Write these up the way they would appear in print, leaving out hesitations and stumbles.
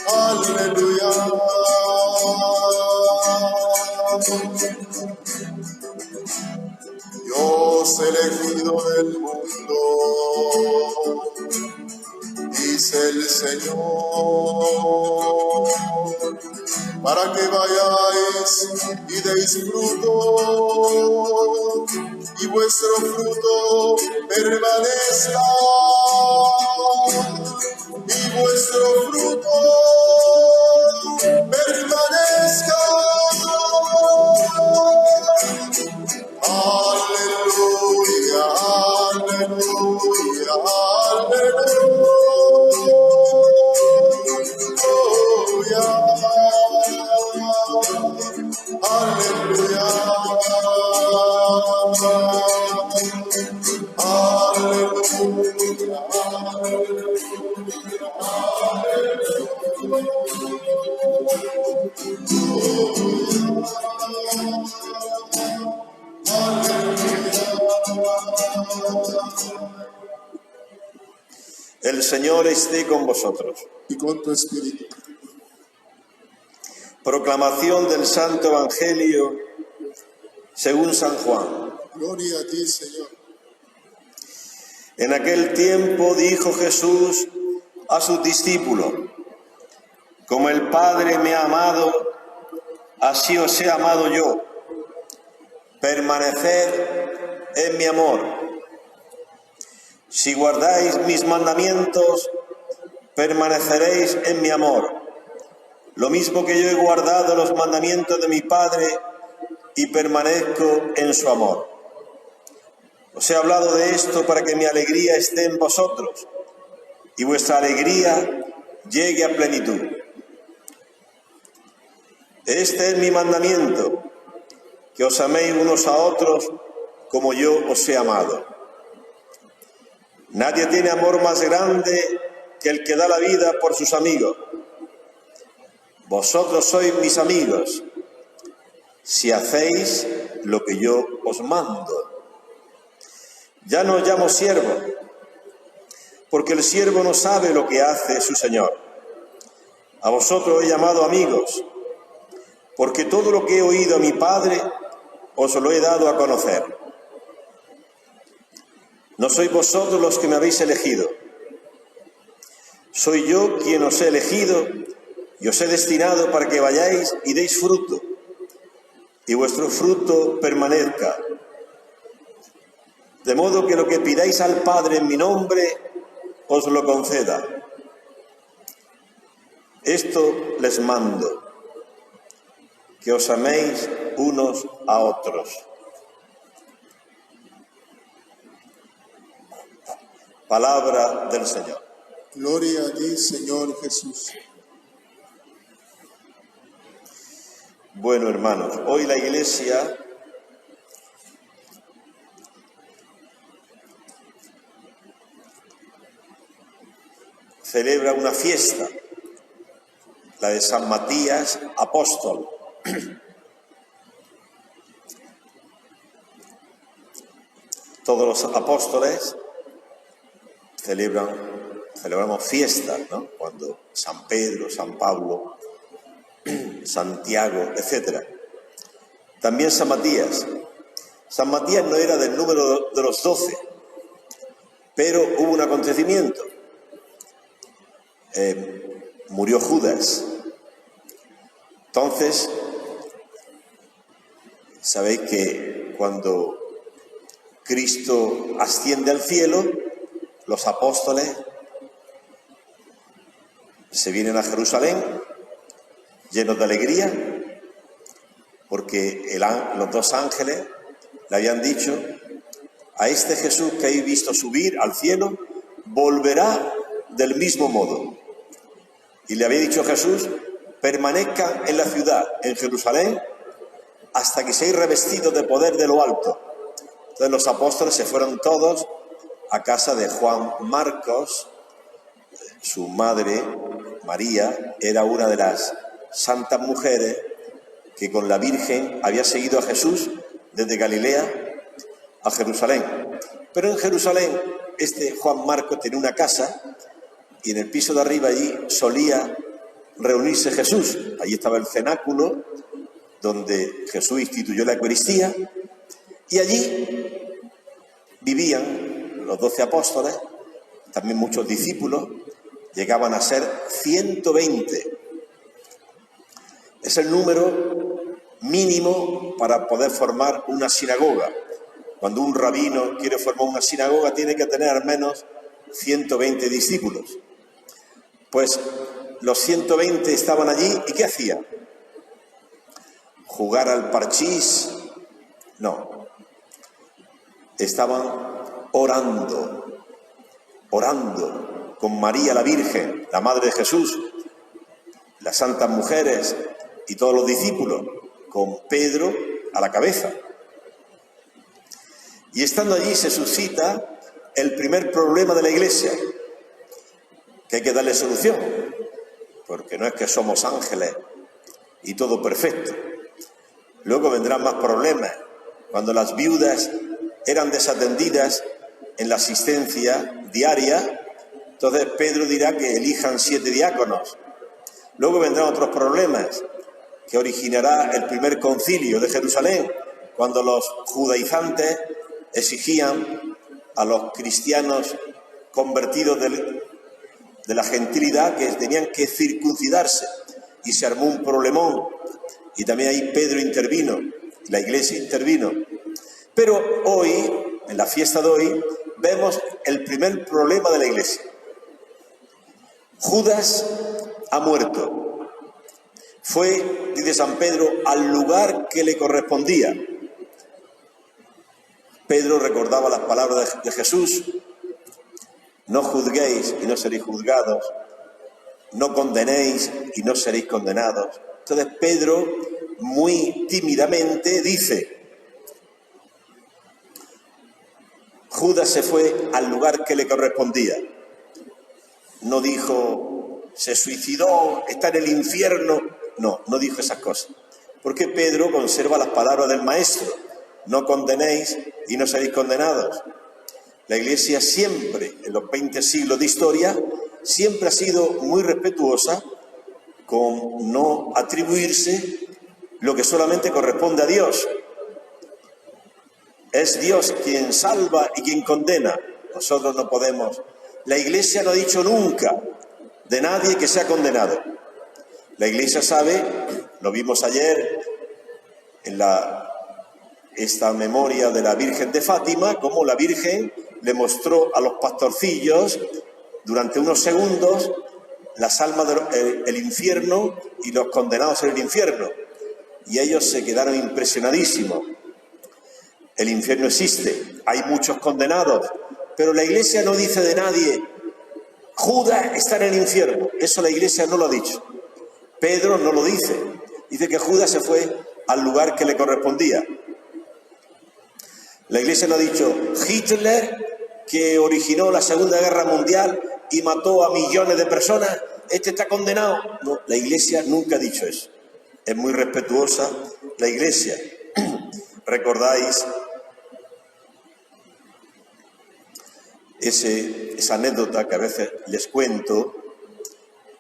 aleluya. Dios elegido del mundo, dice el Señor, para que vayáis y deis fruto, y vuestro fruto permanezca, y vuestro fruto permanezca. Aleluya, aleluya, aleluya, aleluya, El Señor esté con vosotros. y con tu espíritu. Proclamación del Santo Evangelio según San Juan. Gloria a ti, Señor. En aquel tiempo dijo Jesús a sus discípulos: como el Padre me ha amado, así os he amado yo. Permaneced en mi amor. Si guardáis mis mandamientos, permaneceréis en mi amor, lo mismo que yo he guardado los mandamientos de mi Padre y permanezco en su amor. Os he hablado de esto para que mi alegría esté en vosotros y vuestra alegría llegue a plenitud. Este es mi mandamiento, que os améis unos a otros como yo os he amado. Nadie tiene amor más grande que el que da la vida por sus amigos. Vosotros sois mis amigos, si hacéis lo que yo os mando. Ya no os llamo siervo, porque el siervo no sabe lo que hace su Señor. A vosotros he llamado amigos, porque todo lo que he oído a mi Padre os lo he dado a conocer. No sois vosotros los que me habéis elegido. Soy yo quien os he elegido y os he destinado para que vayáis y deis fruto, y vuestro fruto permanezca. De modo que lo que pidáis al Padre en mi nombre, os lo conceda. Esto les mando, que os améis unos a otros. Palabra del Señor. Gloria a ti, Señor Jesús. Bueno, hermanos, hoy la Iglesia celebra una fiesta, la de San Matías Apóstol. Todos los apóstoles celebramos fiestas, ¿no? Cuando San Pedro, San Pablo, Santiago, etc. También San Matías. San Matías no era del número de los 12, pero hubo un acontecimiento. Murió Judas. Entonces, sabéis que cuando Cristo asciende al cielo, los apóstoles se vienen a Jerusalén llenos de alegría, porque los dos ángeles le habían dicho: a este Jesús que habéis visto subir al cielo, volverá del mismo modo. Y le había dicho Jesús: permanezcan en la ciudad, en Jerusalén, hasta que seáis revestidos de poder de lo alto. Entonces los apóstoles se fueron todos a casa de Juan Marcos. Su madre, María, era una de las santas mujeres que con la Virgen había seguido a Jesús desde Galilea a Jerusalén. Pero en Jerusalén, Juan Marcos tenía una casa y en el piso de arriba allí solía reunirse Jesús. Allí estaba el cenáculo donde Jesús instituyó la Eucaristía y allí vivían los 12 apóstoles, también muchos discípulos, llegaban a ser 120. Es el número mínimo para poder formar una sinagoga. Cuando un rabino quiere formar una sinagoga tiene que tener al menos 120 discípulos. Pues los 120 estaban allí y ¿qué hacían? ¿Jugar al parchís? No. Estaban orando con María la Virgen, la Madre de Jesús, las santas mujeres y todos los discípulos, con Pedro a la cabeza. Y estando allí se suscita el primer problema de la Iglesia, que hay que darle solución, porque no es que somos ángeles y todo perfecto. Luego vendrán más problemas, cuando las viudas eran desatendidas en la asistencia diaria, entonces Pedro dirá que elijan 7 diáconos. Luego vendrán otros problemas, que originará el primer concilio de Jerusalén, cuando los judaizantes exigían a los cristianos convertidos de la gentilidad que tenían que circuncidarse, y se armó un problemón, y también ahí Pedro intervino, la Iglesia intervino. Pero hoy, en la fiesta de hoy, vemos el primer problema de la Iglesia. Judas ha muerto. Fue, dice San Pedro, al lugar que le correspondía. Pedro recordaba las palabras de Jesús: no juzguéis y no seréis juzgados, no condenéis y no seréis condenados. Entonces Pedro, muy tímidamente, dice: Judas se fue al lugar que le correspondía. No dijo, se suicidó, está en el infierno. No, no dijo esas cosas. Porque Pedro conserva las palabras del Maestro: no condenéis y no seréis condenados. La Iglesia siempre, en los 20 siglos de historia, siempre ha sido muy respetuosa con no atribuirse lo que solamente corresponde a Dios. Es Dios quien salva y quien condena. Nosotros no podemos. La Iglesia no ha dicho nunca de nadie que sea condenado. La Iglesia sabe, lo vimos ayer en esta memoria de la Virgen de Fátima, cómo la Virgen le mostró a los pastorcillos durante unos segundos las almas del infierno y los condenados en el infierno. Y ellos se quedaron impresionadísimos. El infierno existe, hay muchos condenados, pero la Iglesia no dice de nadie, Judas está en el infierno. Eso la Iglesia no lo ha dicho. Pedro no lo dice. Dice que Judas se fue al lugar que le correspondía. La Iglesia no ha dicho, Hitler, que originó la Segunda Guerra Mundial y mató a millones de personas, este está condenado. No, la Iglesia nunca ha dicho eso. Es muy respetuosa la Iglesia. ¿Recordáis esa anécdota que a veces les cuento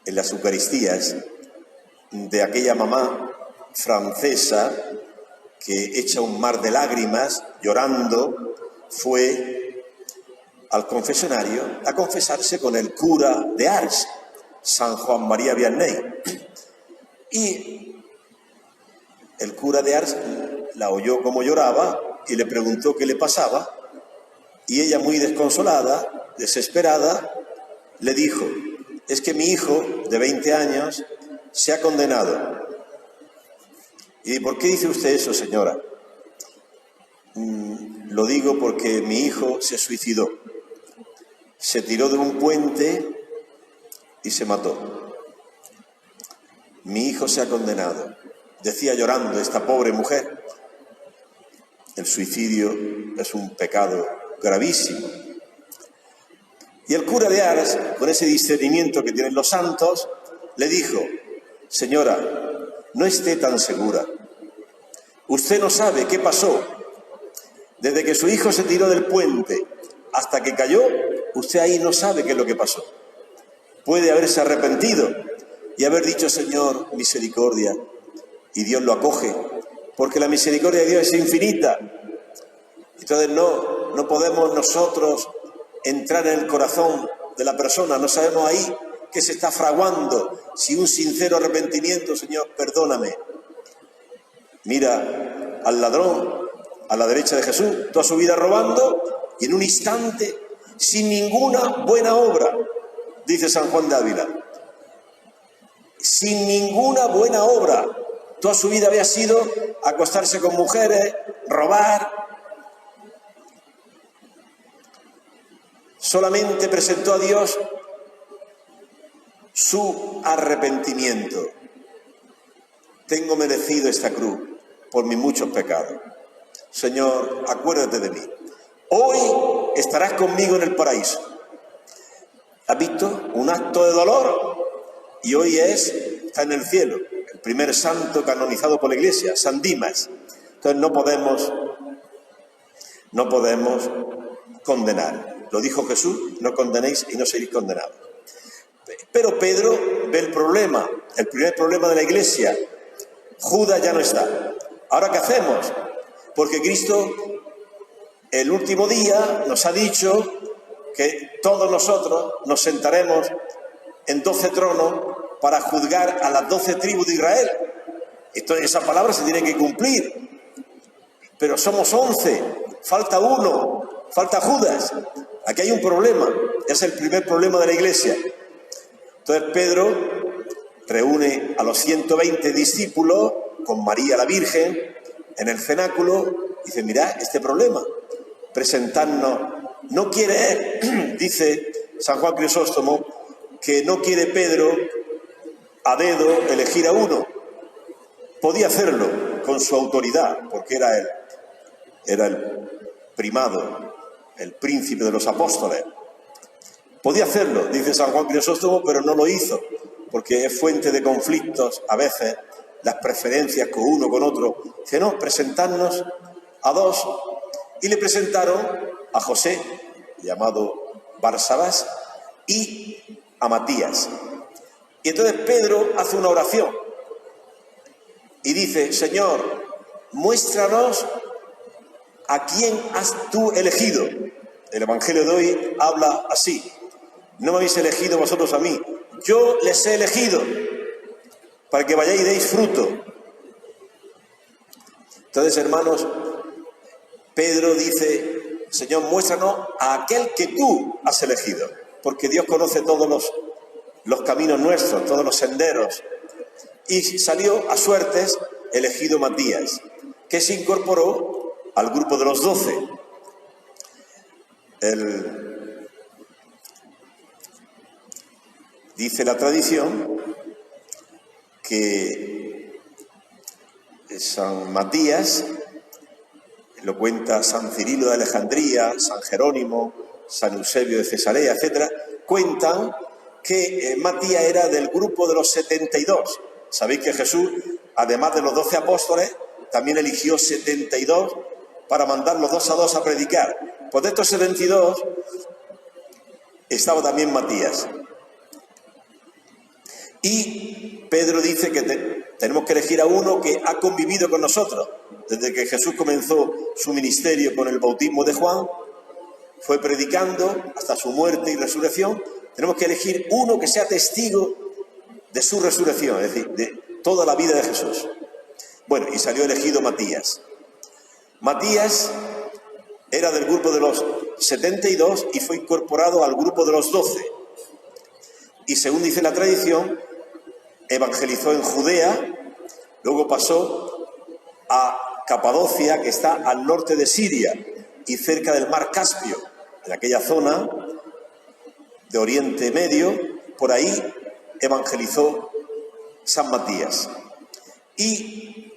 en las Eucaristías de aquella mamá francesa que, hecha un mar de lágrimas, llorando, fue al confesionario a confesarse con el cura de Ars, San Juan María Vianney? Y el cura de Ars la oyó como lloraba y le preguntó qué le pasaba, y ella, muy desconsolada, desesperada, le dijo, es que mi hijo de 20 años se ha condenado. ¿Y por qué dice usted eso, señora? Lo digo porque mi hijo se suicidó, se tiró de un puente y se mató. Mi hijo se ha condenado, decía llorando esta pobre mujer. El suicidio es un pecado gravísimo. Y el cura de Ars, con ese discernimiento que tienen los santos, le dijo, señora, no esté tan segura. Usted no sabe qué pasó Desde que su hijo se tiró del puente hasta que cayó, usted ahí no sabe qué es lo que pasó. Puede haberse arrepentido y haber dicho, Señor, misericordia, y Dios lo acoge, porque la misericordia de Dios es infinita. Entonces no podemos nosotros entrar en el corazón de la persona, no sabemos ahí qué se está fraguando, si un sincero arrepentimiento, Señor, perdóname. Mira al ladrón a la derecha de Jesús, toda su vida robando, y en un instante, sin ninguna buena obra, dice San Juan de Ávila, sin ninguna buena obra, toda su vida había sido acostarse con mujeres, robar. Solamente presentó a Dios su arrepentimiento. Tengo merecido esta cruz por mis muchos pecados. Señor, acuérdate de mí. Hoy estarás conmigo en el paraíso. ¿Has visto? Un acto de dolor y hoy está en el cielo. El primer santo canonizado por la Iglesia, San Dimas. Entonces no podemos condenar. Lo dijo Jesús, no condenéis y no seréis condenados. Pero Pedro ve el problema, el primer problema de la Iglesia. Judas ya no está. ¿Ahora qué hacemos? Porque Cristo el último día nos ha dicho que todos nosotros nos sentaremos en 12 tronos para juzgar a las 12 tribus de Israel. Esa palabra se tiene que cumplir. Pero somos 11, falta uno, falta Judas. Aquí hay un problema, es el primer problema de la Iglesia. Entonces Pedro reúne a los 120 discípulos con María la Virgen en el cenáculo y dice, mirad este problema, presentarnos. No quiere él, dice San Juan Crisóstomo, que no quiere Pedro a dedo elegir a uno. Podía hacerlo con su autoridad, porque era el primado, el príncipe de los apóstoles. Podía hacerlo, dice San Juan Crisóstomo, pero no lo hizo, porque es fuente de conflictos a veces, las preferencias con uno, con otro. Dice, no, presentarnos a dos. Y le presentaron a José, llamado Barsabás, y a Matías. Y entonces Pedro hace una oración y dice, Señor, muéstranos a quién has tú elegido. El Evangelio de hoy habla así. No me habéis elegido vosotros a mí, yo les he elegido para que vayáis y deis fruto. Entonces, hermanos, Pedro dice, Señor, muéstranos a aquel que tú has elegido, porque Dios conoce todos los caminos nuestros, todos los senderos. Y salió a suertes elegido Matías, que se incorporó al grupo de los 12. Dice la tradición que San Matías, lo cuenta San Cirilo de Alejandría, San Jerónimo, San Eusebio de Cesarea, etc., cuentan que Matías era del grupo de los 72. Sabéis que Jesús, además de los 12 apóstoles, también eligió 72 para mandarlos 2 a 2 a predicar. Pues de estos 72 estaba también Matías. Y Pedro dice que tenemos que elegir a uno que ha convivido con nosotros. Desde que Jesús comenzó su ministerio con el bautismo de Juan, fue predicando hasta su muerte y resurrección. Tenemos que elegir uno que sea testigo de su resurrección, es decir, de toda la vida de Jesús. Bueno, y salió elegido Matías. Matías era del grupo de los 72 y fue incorporado al grupo de los 12. Y según dice la tradición, evangelizó en Judea, luego pasó a Capadocia, que está al norte de Siria y cerca del mar Caspio, en aquella zona de Oriente Medio. Por ahí evangelizó San Matías. Y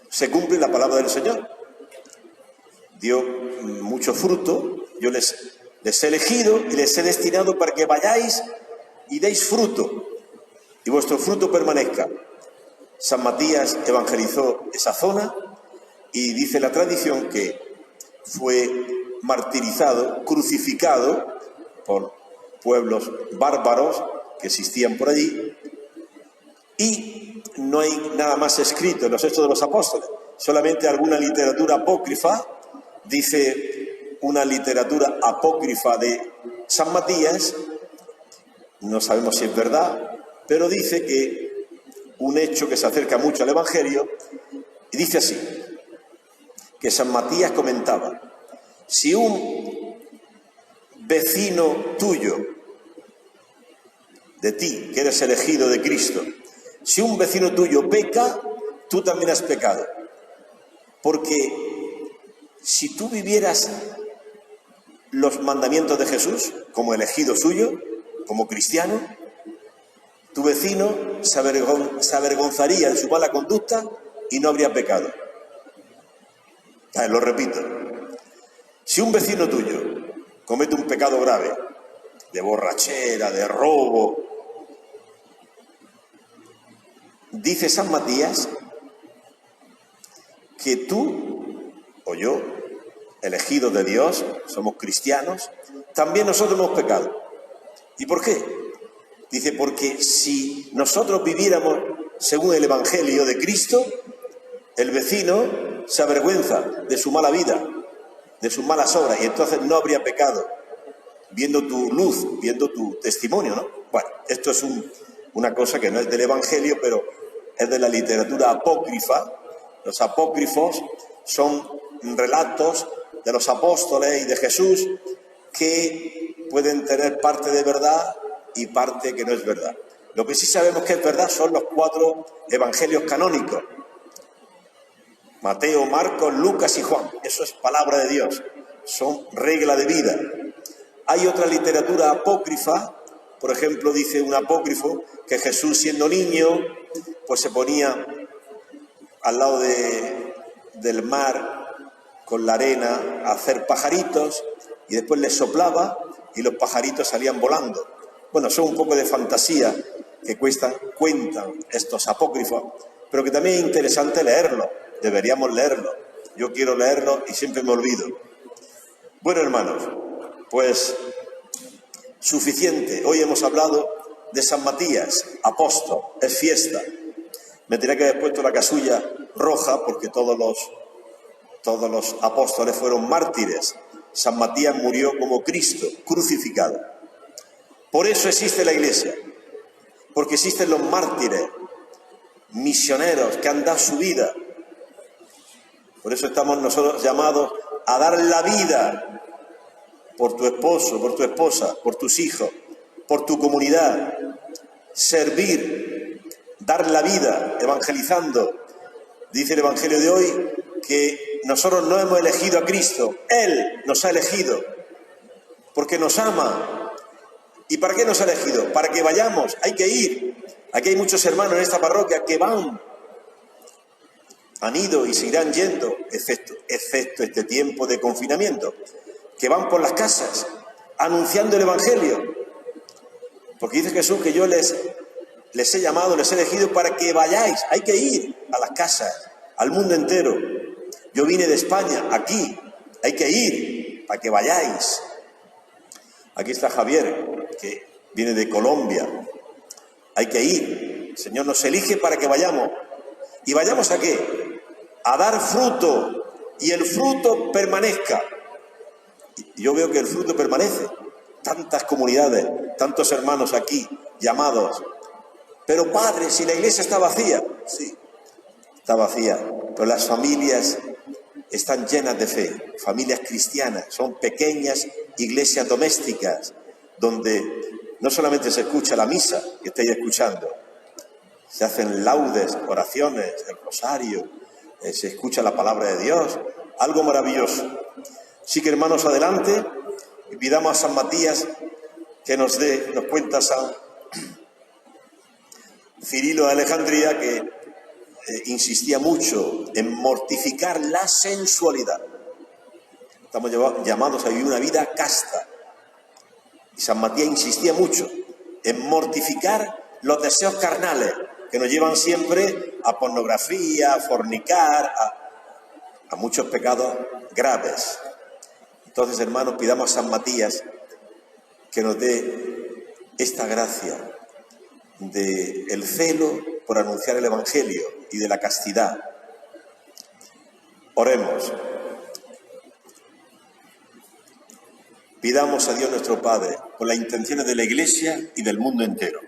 se cumple la palabra del Señor. Dio mucho fruto. Yo les he elegido y les he destinado para que vayáis y deis fruto, y vuestro fruto permanezca. San Matías evangelizó esa zona y dice la tradición que fue martirizado, crucificado por pueblos bárbaros que existían por allí, y no hay nada más escrito en los Hechos de los Apóstoles, solamente alguna literatura apócrifa. Dice una literatura apócrifa de San Matías, no sabemos si es verdad, pero dice que un hecho que se acerca mucho al Evangelio, y dice así, que San Matías comentaba: si un vecino tuyo, de ti, que eres elegido de Cristo, si un vecino tuyo peca, tú también has pecado. Porque si tú vivieras los mandamientos de Jesús como elegido suyo, como cristiano, tu vecino se avergonzaría de su mala conducta y no habría pecado. Lo repito. Si un vecino tuyo comete un pecado grave, de borrachera, de robo, dice San Matías que tú o yo, elegidos de Dios, somos cristianos, también nosotros hemos pecado. ¿Y por qué? Dice, porque si nosotros viviéramos según el Evangelio de Cristo, el vecino se avergüenza de su mala vida, de sus malas obras, y entonces no habría pecado, viendo tu luz, viendo tu testimonio, ¿no? Bueno, esto es una cosa que no es del Evangelio, pero es de la literatura apócrifa. Los apócrifos son relatos de los apóstoles y de Jesús que pueden tener parte de verdad y parte que no es verdad. Lo que sí sabemos que es verdad son los 4 evangelios canónicos: Mateo, Marcos, Lucas y Juan. Eso es palabra de Dios, son regla de vida. Hay otra literatura apócrifa, por ejemplo, dice un apócrifo que Jesús, siendo niño, pues se ponía al lado del mar con la arena a hacer pajaritos y después les soplaba y los pajaritos salían volando. Bueno, son un poco de fantasía que cuentan estos apócrifos, pero que también es interesante leerlo. Deberíamos leerlo. Yo quiero leerlo y siempre me olvido. Bueno, hermanos, pues suficiente. Hoy hemos hablado de San Matías, apóstol, es fiesta. Me tenía que haber puesto la casulla roja porque todos los apóstoles fueron mártires. San Matías murió como Cristo, crucificado. Por eso existe la Iglesia, porque existen los mártires, misioneros que han dado su vida. Por eso estamos nosotros llamados a dar la vida por tu esposo, por tu esposa, por tus hijos, por tu comunidad. Servir, dar la vida, evangelizando. Dice el Evangelio de hoy que nosotros no hemos elegido a Cristo, Él nos ha elegido, porque nos ama. ¿Y para qué nos ha elegido? Para que vayamos, hay que ir. Aquí hay muchos hermanos en esta parroquia que han ido y seguirán yendo, excepto este tiempo de confinamiento, que van por las casas anunciando el Evangelio. Porque dice Jesús que yo les he llamado, les he elegido para que vayáis. Hay que ir a las casas, al mundo entero. Yo vine de España, aquí. Hay que ir para que vayáis. Aquí está Javier, que viene de Colombia. Hay que ir. El Señor nos elige para que vayamos. ¿Y vayamos a qué? A dar fruto. Y el fruto permanezca. Y yo veo que el fruto permanece. Tantas comunidades, tantos hermanos aquí llamados. Pero padre, si la iglesia está vacía. Sí, está vacía. Pero las familias están llenas de fe. Familias cristianas. Son pequeñas iglesias domésticas donde no solamente se escucha la misa que estáis escuchando, se hacen laudes, oraciones, el rosario, se escucha la palabra de Dios, algo maravilloso. Así que hermanos, adelante, y pidamos a San Matías que nos cuenta San Cirilo de Alejandría que insistía mucho en mortificar la sensualidad. Estamos llamados a vivir una vida casta. Y San Matías insistía mucho en mortificar los deseos carnales que nos llevan siempre a pornografía, a fornicar, a muchos pecados graves. Entonces, hermanos, pidamos a San Matías que nos dé esta gracia del celo por anunciar el Evangelio y de la castidad. Oremos. Pidamos a Dios nuestro Padre por las intenciones de la Iglesia y del mundo entero.